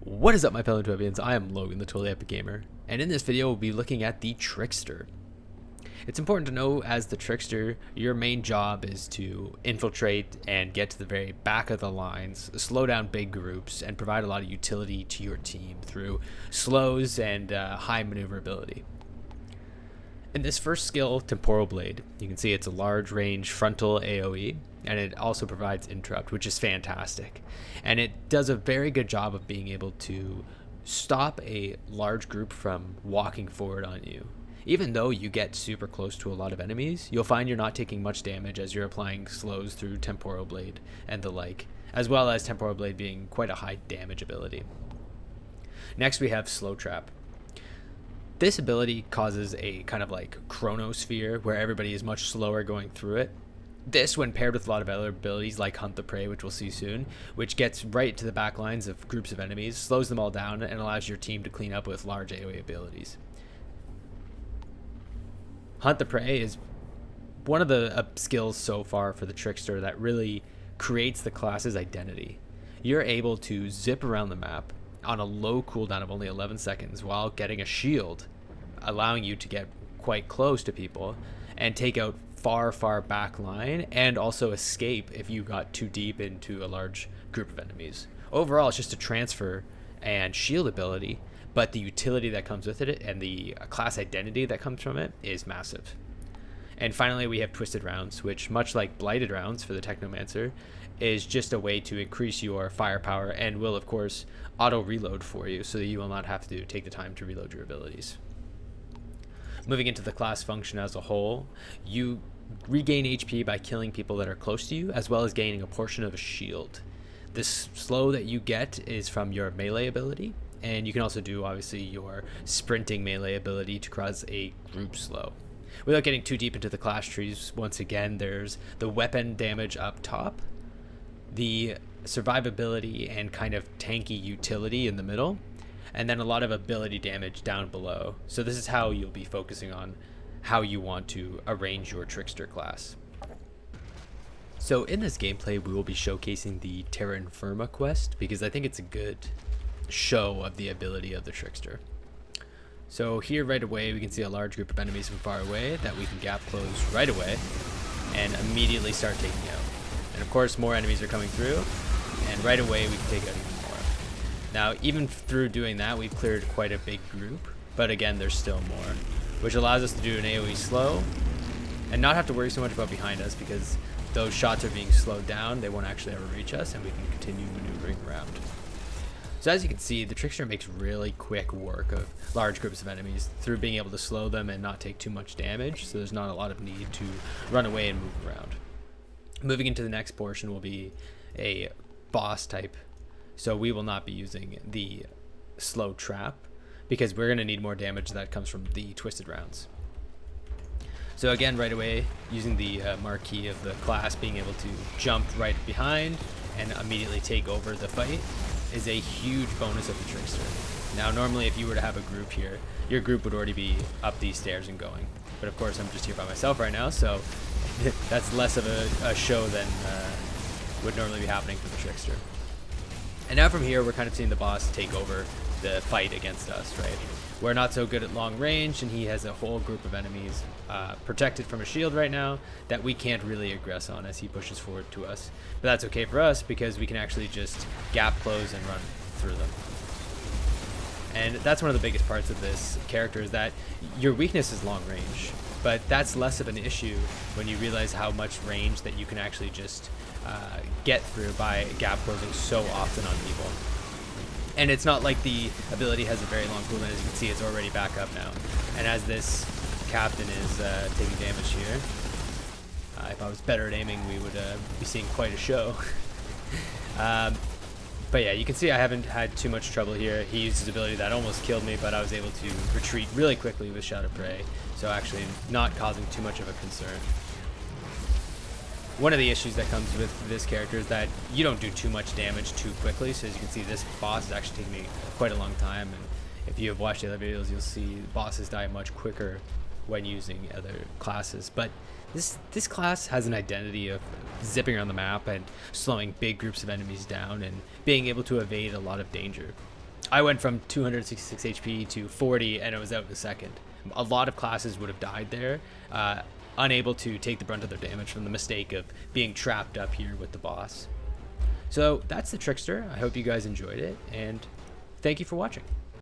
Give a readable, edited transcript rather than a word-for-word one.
What is up, my fellow Twibians? I am Logan, the Totally Epic Gamer, and in this video we'll be looking at the Trickster. It's important to know, as the Trickster, your main job is to infiltrate and get to the very back of the lines, slow down big groups, and provide a lot of utility to your team through slows and high maneuverability. In this first skill, Temporal Blade, you can see it's a large range frontal AoE, and it also provides interrupt, which is fantastic. And it does a very good job of being able to stop a large group from walking forward on you. Even though you get super close to a lot of enemies, you'll find you're not taking much damage as you're applying slows through Temporal Blade and the like, as well as Temporal Blade being quite a high damage ability. Next we have Slow Trap. This ability causes a kind of like chronosphere where everybody is much slower going through it. This, when paired with a lot of other abilities like Hunt the Prey, which we'll see soon, which gets right to the back lines of groups of enemies, slows them all down, and allows your team to clean up with large AoE abilities. Hunt the Prey is one of the skills so far for the Trickster that really creates the class's identity. You're able to zip around the map on a low cooldown of only 11 seconds while getting a shield, allowing you to get quite close to people and take out far back line, and also escape if you got too deep into a large group of enemies. Overall, it's just a transfer and shield ability, but the utility that comes with it and the class identity that comes from it is massive. And finally, we have Twisted Rounds, which, much like Blighted Rounds for the Technomancer, is just a way to increase your firepower and will, of course, auto reload for you so that you will not have to take the time to reload your abilities. Moving into the class function as a whole, you regain HP by killing people that are close to you, as well as gaining a portion of a shield. This slow that you get is from your melee ability, and you can also do, obviously, your sprinting melee ability to cause a group slow. Without getting too deep into the class trees, once again, there's the weapon damage up top, the survivability and kind of tanky utility in the middle, and then a lot of ability damage down below. So this is how you'll be focusing on how you want to arrange your Trickster class. So in this gameplay, we will be showcasing the Terra Infirma quest because I think it's a good show of the ability of the Trickster. So here right away, we can see a large group of enemies from far away that we can gap close right away and immediately start taking out. And of course, more enemies are coming through, and right away we can take out even more. Now, even through doing that, we've cleared quite a big group, but again, there's still more, which allows us to do an AoE slow and not have to worry so much about behind us, because those shots are being slowed down. They won't actually ever reach us, and we can continue maneuvering around. So as you can see, the Trickster makes really quick work of large groups of enemies through being able to slow them and not take too much damage, so there's not a lot of need to run away and move around. Moving into the next portion will be a boss type, so we will not be using the slow trap because we're going to need more damage that comes from the Twisted Rounds. So again, right away, using the marquee of the class, being able to jump right behind and immediately take over the fight is a huge bonus of the Trickster. Now, normally if you were to have a group here, your group would already be up these stairs and going. But of course, I'm just here by myself right now, so that's less of a show than would normally be happening for the Trickster. And now from here, we're kind of seeing the boss take over the fight against us, right? We're not so good at long range, and he has a whole group of enemies protected from a shield right now that we can't really aggress on as he pushes forward to us. But that's okay for us because we can actually just gap close and run through them. And that's one of the biggest parts of this character, is that your weakness is long range, but that's less of an issue when you realize how much range that you can actually just get through by gap closing so often on people. And it's not like the ability has a very long cooldown. As you can see, it's already back up now. And as this captain is taking damage here, if I was better at aiming, we would be seeing quite a show. But yeah, you can see I haven't had too much trouble here. He used his ability that almost killed me, but I was able to retreat really quickly with Shadow Prey, so actually not causing too much of a concern. One of the issues that comes with this character is that you don't do too much damage too quickly, so as you can see, this boss is actually taking me quite a long time, and if you have watched the other videos, you'll see bosses die much quicker when using other classes. But this class has an identity of zipping around the map and slowing big groups of enemies down and being able to evade a lot of danger. I went from 266 HP to 40, and it was out in a second. A lot of classes would have died there, unable to take the brunt of their damage from the mistake of being trapped up here with the boss. So that's the Trickster. I hope you guys enjoyed it, and thank you for watching.